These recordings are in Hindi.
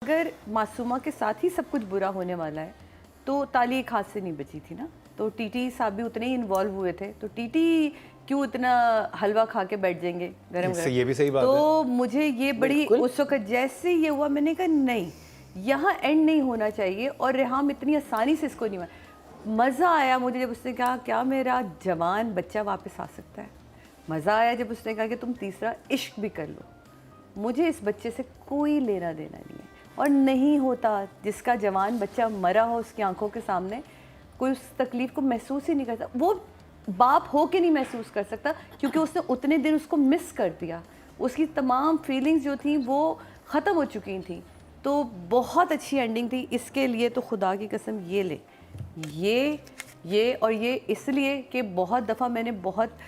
अगर मासूमा के साथ ही सब कुछ बुरा होने वाला है तो ताली एक हाथ से नहीं बची थी ना। तो टीटी साहब भी उतने ही इन्वॉल्व हुए थे, तो टीटी क्यों इतना हलवा खा के बैठ जाएंगे गरम गरम। ये भी सही बात तो है। मुझे ये बड़ी उस वक्त जैसे ये हुआ मैंने कहा नहीं, यहाँ एंड नहीं होना चाहिए और रेहाम इतनी आसानी से इसको नहीं हुआ। मज़ा आया मुझे जब उसने कहा क्या मेरा जवान बच्चा वापस आ सकता है। मज़ा आया जब उसने कहा कि तुम तीसरा इश्क भी कर लो। मुझे इस बच्चे से कोई लेना देना नहीं है और नहीं होता जिसका जवान बच्चा मरा हो उसकी आंखों के सामने, कोई उस तकलीफ़ को महसूस ही नहीं करता। वो बाप हो के नहीं महसूस कर सकता क्योंकि उसने उतने दिन उसको मिस कर दिया। उसकी तमाम फीलिंग्स जो थी वो ख़त्म हो चुकी थी। तो बहुत अच्छी एंडिंग थी। इसके लिए तो खुदा की कसम ये ले, ये और ये इसलिए कि बहुत दफ़ा मैंने बहुत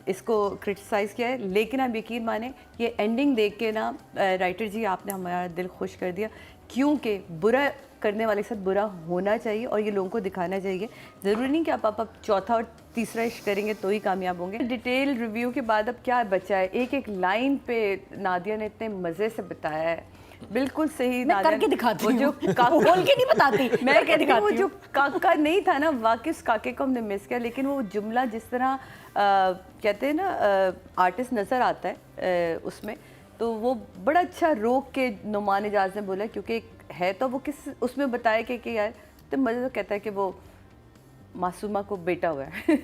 इसको क्रिटिसाइज़ किया है, लेकिन आप यकीन माने ये एंडिंग देख के ना राइटर जी आपने हमारा दिल खुश कर दिया, क्योंकि बुरा करने वाले के साथ बुरा होना चाहिए और ये लोगों को दिखाना चाहिए। ज़रूरी नहीं कि आप चौथा और तीसरा इश्क करेंगे तो ही कामयाब होंगे। डिटेल रिव्यू के बाद अब क्या बचा है, एक एक लाइन पे नादिया ने इतने मज़े से बताया है। बिल्कुल सही। मैं करके दिखाती हूँ, जो बोल के नहीं बताती, मैं करके दिखाती हूँ। वो जो काका नहीं था ना, वाकई उस काके को हमने मिस किया, लेकिन वो जुमला जिस तरह कहते हैं ना आर्टिस्ट नज़र आता है उसमें, तो वो बड़ा अच्छा रोक के नुमान एजाज ने बोला, क्योंकि है तो वो किस उसमें बताया कि यार तो मज़े तो कहता है कि वो मासूमा को बेटा हुआ है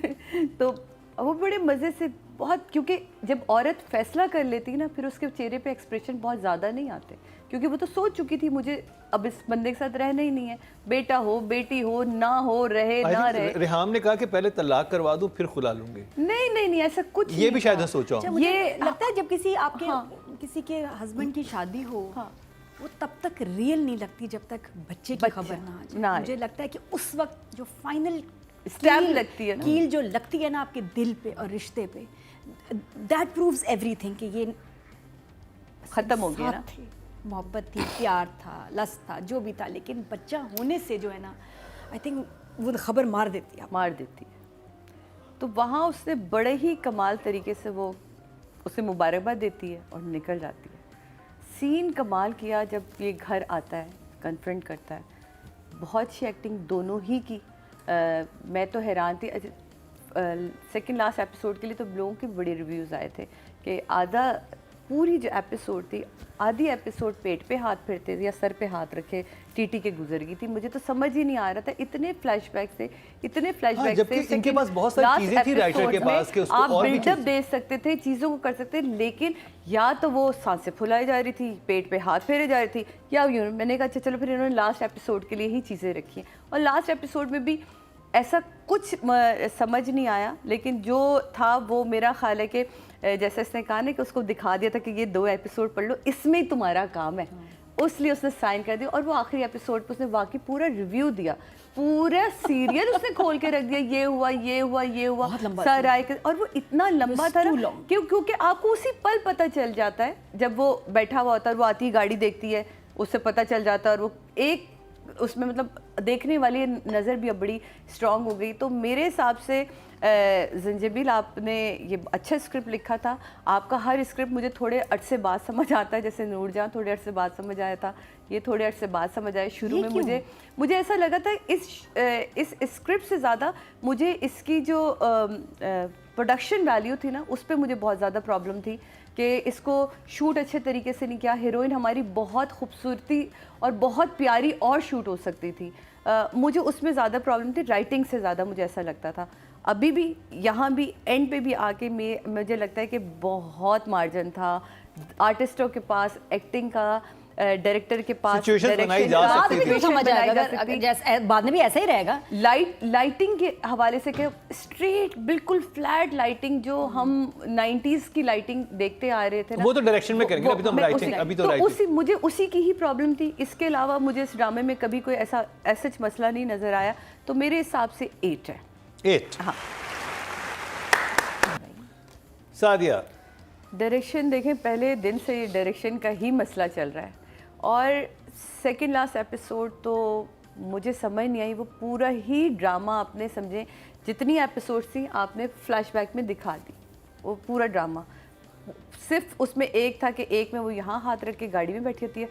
तो वो बड़े मज़े से बहुत, क्योंकि जब औरत फैसला कर लेती है ना फिर उसके चेहरे पे एक्सप्रेशन बहुत ज़्यादा नहीं आते, क्योंकि वो तो सोच चुकी थी मुझे अब इस बंदे के साथ रहना ही नहीं है, बेटा हो बेटी हो ना हो रहे ना रहे। रेहाम ने कहा कि पहले तलाक करवा दूं फिर खुला लूंगी। नहीं नहीं नहीं ऐसा कुछ ये भी शायद सोचा हूं। ये लगता है जब किसी आपके किसी के हस्बैंड की शादी हो वो तब तक रियल नहीं लगती जब तक बच्चे की खबर ना आ जाए। मुझे लगता है कि उस वक्त जो फाइनल स्टैम्प लगती है ना, कील जो लगती है ना आपके दिल पे और रिश्ते पे, दैट प्रूव्स एवरीथिंग कि ये खत्म हो गया ना। मोहब्बत थी, प्यार था, लस था, जो भी था, लेकिन बच्चा होने से जो है ना आई थिंक वो खबर मार देती है, मार देती है। तो वहाँ उसने बड़े ही कमाल तरीके से वो उसे मुबारकबाद देती है और निकल जाती है। सीन कमाल किया जब ये घर आता है, कन्फ्रंट करता है, बहुत अच्छी एक्टिंग दोनों ही की। मैं तो हैरान थी। सेकंड लास्ट एपिसोड के लिए तो लोगों के बड़े रिव्यूज़ आए थे कि आधा पूरी जो एपिसोड थी, आधी एपिसोड पेट पे हाथ फेरते थे या सर पे हाथ रखे टीटी के गुजर गई थी। मुझे तो समझ ही नहीं आ रहा था, इतने फ्लैशबैक थे, इतने फ्लैशबैक थे। इनके पास बहुत सारी चीजें थी राइटर के पास कि उसको आप और भी बिल्डअप दे सकते थे, चीज़ों को कर सकते थे, लेकिन या तो वो सांसें फुलाई जा रही थी, पेट पे हाथ फेरे जा रही थी, या यूँ मैंने कहा अच्छा चलो फिर इन्होंने लास्ट एपिसोड के लिए ही चीज़ें रखी। और लास्ट एपिसोड में भी ऐसा कुछ समझ नहीं आया, लेकिन जो था वो मेरा ख्याल है कि जैसे इसने कहा ना कि उसको दिखा दिया था कि ये 2 एपिसोड पढ़ लो, इसमें ही तुम्हारा काम है, उसलिए उसने साइन कर दिया। और वो आखिरी एपिसोड पर उसने वाकई पूरा रिव्यू दिया, पूरा सीरियल उसने खोल के रख दिया, ये हुआ ये हुआ ये हुआ सर आए, और वो इतना लंबा था ना क्योंकि आपको उसी पल पता चल जाता है जब वो बैठा हुआ होता है, वो आती गाड़ी देखती है, उससे पता चल जाता है, और वो एक उसमें मतलब देखने वाली नज़र भी अब बड़ी स्ट्रॉन्ग हो गई। तो मेरे हिसाब से ज़ंजीबिल आपने ये अच्छा स्क्रिप्ट लिखा था। आपका हर स्क्रिप्ट मुझे थोड़े अरसे बाद समझ आता है, जैसे नूरजहां थोड़े अरसे बाद समझ आया था, ये थोड़े अरसे बाद समझ आया। शुरू में मुझे ऐसा लगा था इस स्क्रिप्ट से ज़्यादा मुझे इसकी जो प्रोडक्शन वैल्यू थी ना उस पर मुझे बहुत ज़्यादा प्रॉब्लम थी कि इसको शूट अच्छे तरीके से नहीं किया। हीरोइन हमारी बहुत खूबसूरती और बहुत प्यारी और शूट हो सकती थी, मुझे उसमें ज़्यादा प्रॉब्लम थी, राइटिंग से ज़्यादा मुझे ऐसा लगता था। अभी भी यहाँ भी एंड पे भी आके मुझे लगता है कि बहुत मार्जिन था आर्टिस्टों के पास, एक्टिंग का, डायरेक्टर के पास, बनाई जा सकती थी। समझ आएगा अगर जैसे बाद में भी ऐसा ही रहेगा। लाइटिंग के हवाले से क्या स्ट्रेट बिल्कुल फ्लैट लाइटिंग जो हम 90s की लाइटिंग देखते आ रहे थे ना, वो तो डायरेक्शन में करेंगे, अभी तो हम राइटिंग, अभी तो राइटिंग। मुझे उसी की ही प्रॉब्लम थी। इसके अलावा मुझे इस ड्रामे में कभी कोई ऐसा मसला नहीं नजर आया, तो मेरे हिसाब से 8 है। 8 हाँ। सादिया, डायरेक्शन देखें, पहले दिन से ये डायरेक्शन का ही मसला चल रहा है, और सेकंड लास्ट एपिसोड तो मुझे समझ नहीं आई। वो पूरा ही ड्रामा आपने समझे, जितनी एपिसोड्स थी आपने फ्लैशबैक में दिखा दी, वो पूरा ड्रामा। सिर्फ उसमें एक था कि एक में वो यहाँ हाथ रख के गाड़ी में बैठी होती है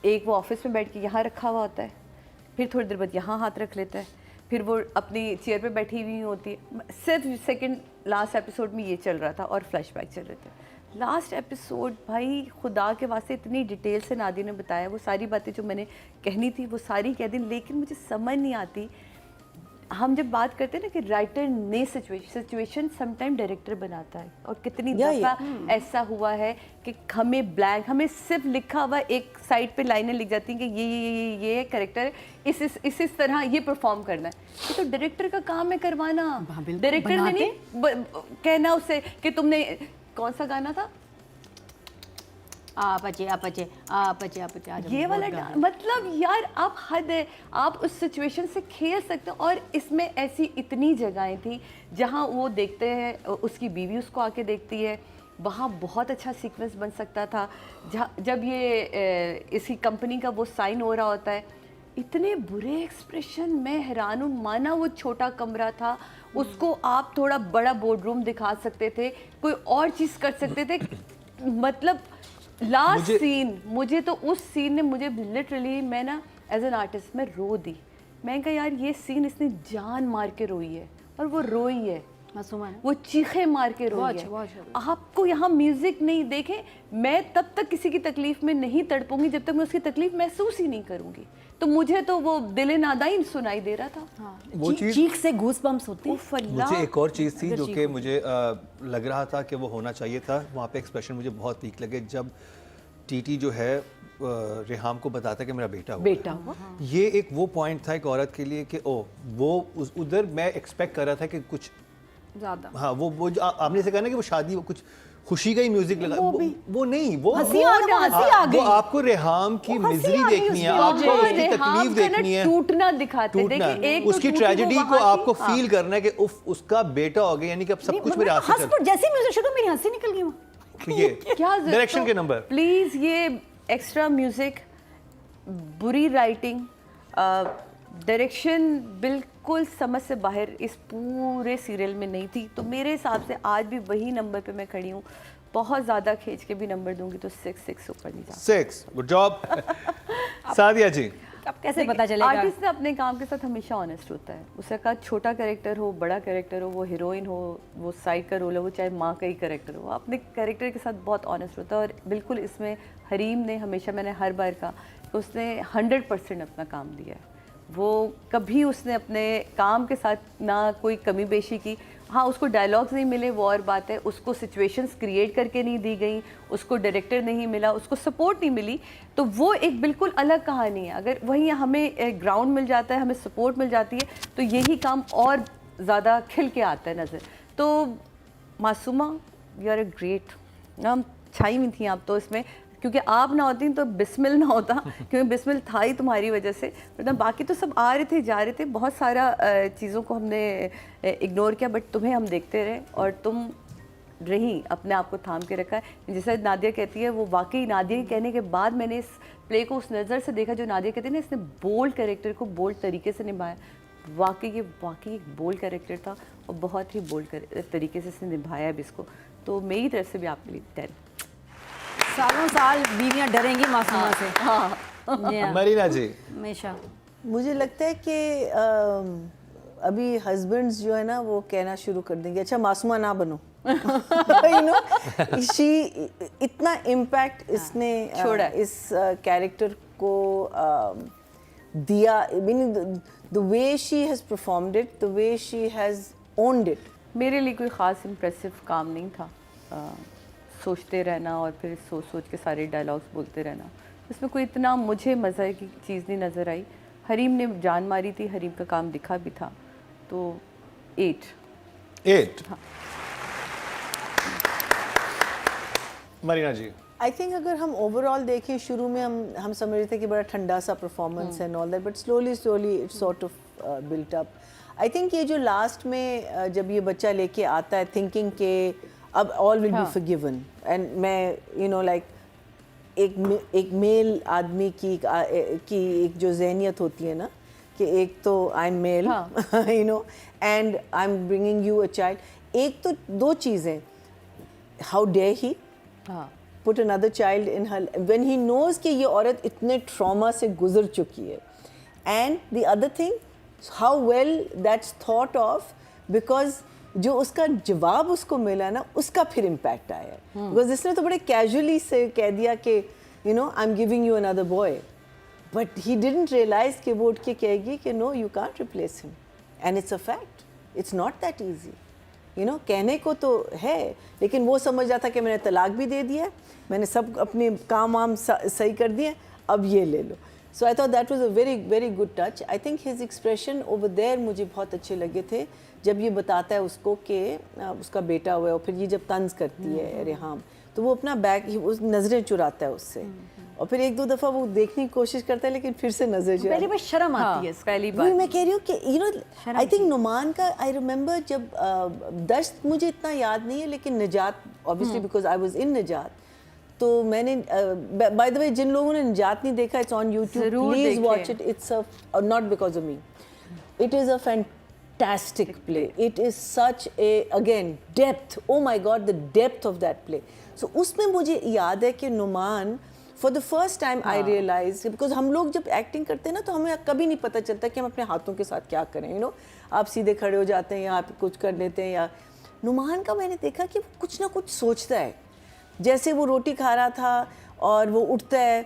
एक वो ऑफिस में बैठ के यहाँ रखा हुआ होता है, फिर थोड़ी देर बाद यहाँ हाथ रख लेता है, फिर वो अपनी चेयर पे बैठी हुई होती है। सिर्फ सेकंड लास्ट एपिसोड में ये चल रहा था और फ्लैशबैक चल रहे थे। लास्ट एपिसोड भाई खुदा के वास्ते इतनी डिटेल से नादी ने बताया, वो सारी बातें जो मैंने कहनी थी वो सारी कह दी, लेकिन मुझे समझ नहीं आती। हम जब बात करते हैं ना कि राइटर ने सिचुएशन समटाइम डायरेक्टर बनाता है, और कितनी दफ़ा ऐसा हुआ है कि हमें ब्लैंक, हमें सिर्फ लिखा हुआ एक साइड पे लाइनें लिख जाती हैं कि ये कैरेक्टर इस तरह ये परफॉर्म करना है। ये तो डायरेक्टर का काम है करवाना। डायरेक्टर ने नहीं कहना उससे कि तुमने कौन सा गाना था, आपचे ये वाला मतलब यार आप हद है, आप उस सिचुएशन से खेल सकते हो। और इसमें ऐसी इतनी जगहें थी जहाँ वो देखते हैं, उसकी बीवी उसको आके देखती है, वहाँ बहुत अच्छा सीक्वेंस बन सकता था। जब ये इसी कंपनी का वो साइन हो रहा होता है, इतने बुरे एक्सप्रेशन, मैं हैरान हूँ। माना वो छोटा कमरा था, उसको आप थोड़ा बड़ा बोर्ड रूम दिखा सकते थे, कोई और चीज़ कर सकते थे। मतलब लास्ट सीन, मुझे तो उस सीन ने मुझे लिटरली, मैं ना एज एन आर्टिस्ट मैं रो दी। मैं कहा यार ये सीन इसने जान मार के रोई है, और वो रोई है, वो चीखे मार के रोई है। आपको यहाँ म्यूजिक नहीं देखे, मैं तब तक किसी की तकलीफ में नहीं तड़पूंगी जब तक मैं उसकी तकलीफ महसूस ही नहीं करूंगी। तो मुझे तो वो दिल नादाइन सुनाई दे रहा था। हाँ। वो चीख से गूज़बम्प्स होते हैं। मुझे एक और चीज़ थी जो कि मुझे लग रहा था कि वो होना चाहिए था, वहाँ पे एक्सप्रेशन मुझे बहुत वीक लगे जब टीटी जो है रेहाम को बताता है कि मेरा बेटा हुआ। ये एक वो पॉइंट था एक औरत के लिए कि ओ वो उधर मैं एक्सपेक्ट कर रहा था कि कुछ ज़्यादा, हाँ वो जो आपने से कहा ना कि वो शादी, वो कुछ खुशी का ही म्यूजिक लगा, वो नहीं, वो आपको रेहाम की मिजरी देखनी है, आपको उसकी तकलीफ देखनी है, टूटना दिखाते थे, उसकी ट्रेजेडी को आपको फील करना है कि उफ उसका बेटा हो गया, यानी कि अब सब कुछ मेरे हाथ से चल। जैसे म्यूजिक शुरू मेरी हंसी निकल गई। ये क्या डायरेक्शन के नंबर, प्लीज ये एक्स्ट्रा म्यूजिक, बुरी राइटिंग, डायरेक्शन बिल्कुल समझ से बाहर इस पूरे सीरियल में नहीं थी। तो मेरे हिसाब से आज भी वही नंबर पे मैं खड़ी हूँ। बहुत ज़्यादा खींच के भी नंबर दूंगी तो 6 ऊपर नहीं जाता। 6 गुड जॉब। सादिया जी, अब कैसे पता चलेगा? आर्टिस्ट अपने काम के साथ हमेशा ऑनेस्ट होता है। उसका छोटा कैरेक्टर हो, बड़ा कैरेक्टर हो, वो हीरोइन हो, वो साइड का रोल हो, वो चाहे माँ का ही कैरेक्टर हो, अपने कैरेक्टर के साथ बहुत ऑनेस्ट होता है। और बिल्कुल इसमें हरीम ने हमेशा, मैंने हर बार कहा कि उसने 100% अपना काम दिया है। वो कभी उसने अपने काम के साथ ना कोई कमी बेशी की। हाँ, उसको डायलॉग्स नहीं मिले वो और बात है, उसको सिचुएशंस क्रिएट करके नहीं दी गई, उसको डायरेक्टर नहीं मिला, उसको सपोर्ट नहीं मिली, तो वो एक बिल्कुल अलग कहानी है। अगर वहीं हमें ग्राउंड मिल जाता है, हमें सपोर्ट मिल जाती है, तो यही काम और ज़्यादा खिल के आता है नज़र। तो Masooma, you are a great. हम छाई हुई थी आप तो इसमें, क्योंकि आप ना होती तो बिस्मिल ना होता, क्योंकि बिस्मिल था ही तुम्हारी वजह से। मतलब बाकी तो सब आ रहे थे, जा रहे थे, बहुत सारा चीज़ों को हमने इग्नोर किया, बट तुम्हें हम देखते रहे और तुम रही, अपने आप को थाम के रखा है। जैसे नादिया कहती है, वो वाकई नादिया के कहने के बाद मैंने इस प्ले को उस नज़र से देखा जो नादिया कहती है ना, इसने बोल्ड कैरेक्टर को बोल्ड तरीके से निभाया। वाकई ये वाकई एक बोल्ड कैरेक्टर था और बहुत ही बोल्ड तरीके से इसने निभाया है इसको। तो मेरी तरफ से भी आपके लिए 10। सालों साल बीवियां डरेंगी मासूमा से। हाँ। मरीना जी, हमेशा मुझे लगता है कि अभी हस्बैंड्स जो है ना वो कहना शुरू कर देंगे, अच्छा मासूमा ना बनो। यू नो, इतना इम्पैक्ट इसने छोड़ा इस कैरेक्टर को दिया। Meaning the way she has performed it, the way she has owned it. मेरे लिए कोई ख़ास इम्प्रेसिव काम नहीं था। सोचते रहना और फिर सोच सोच के सारे डायलॉग्स बोलते रहना, इसमें कोई इतना मुझे मज़े की चीज़ नहीं नज़र आई। हरीम ने जान मारी थी, हरीम का काम दिखा भी था, तो 8। हाँ। मरीना जी, आई थिंक अगर हम ओवरऑल देखें, शुरू में हम समझ रहे थे कि बड़ा ठंडा सा performance and all that, but slowly it sort of built up. I think ये जो लास्ट में जब ये बच्चा लेके आता है थिंकिंग के अब all will be forgiven, and मैं यू नो लाइक एक मेल आदमी की एक जो ज़हनियत होती है ना कि एक तो I am male you know and I am bringing you a child. एक तो दो चीज़ें, how dare he, put another child in her, when he knows कि ये औरत इतने trauma से गुजर चुकी है, and the other thing, how well that's thought of, because जो उसका जवाब उसको मिला ना, उसका फिर impact आया है, because इसने तो बड़े casually से कह दिया कि you know I'm giving you another boy, but he didn't realize कि वो उठ के कहेगी कि no you can't replace him, and it's a fact, it's not that easy. You know, कहने को तो है, लेकिन वो समझ रहा था कि मैंने तलाक भी दे दिया, मैंने सब अपने काम वाम सही कर दिए, अब ये ले लो. So I thought that was a very very good touch. I think his expression over there मुझे बहुत अच्छे लगे थे जब ये बताता है उसको कि उसका बेटा हुआ है, और फिर ये जब तंज करती है रेहाम, तो वो अपना बैग उस नज़रें चुराता है उससे, और फिर एक दो दफ़ा वो देखने की कोशिश करता है लेकिन फिर से नज़र चुराता है. पहली बार शर्म आती है, पहली वही बार मैं कह रही हूँ कि you know I think Numan का, आई रिमेंबर जब दश्त मुझे इतना याद नहीं है, लेकिन निजात obviously because I was in निजात, तो मैंने बाय द वे जिन लोगों ने निजात नहीं देखा, इट्स ऑन यूट्यूब, जरूर प्लीज देखें. Watch it. It's a not because of me, it is a fantastic play. It is such a, again, depth. Oh my God, the depth of that play. So उसमें मुझे याद है कि Numan for the first time I realized, because हम लोग जब एक्टिंग करते हैं ना तो हमें कभी नहीं पता चलता कि हम अपने हाथों के साथ क्या करें, you know, आप सीधे खड़े हो जाते हैं या आप कुछ कर लेते हैं, या नुमान का मैंने देखा कि वो कुछ ना कुछ सोचता है, जैसे वो रोटी खा रहा था और वो उठता है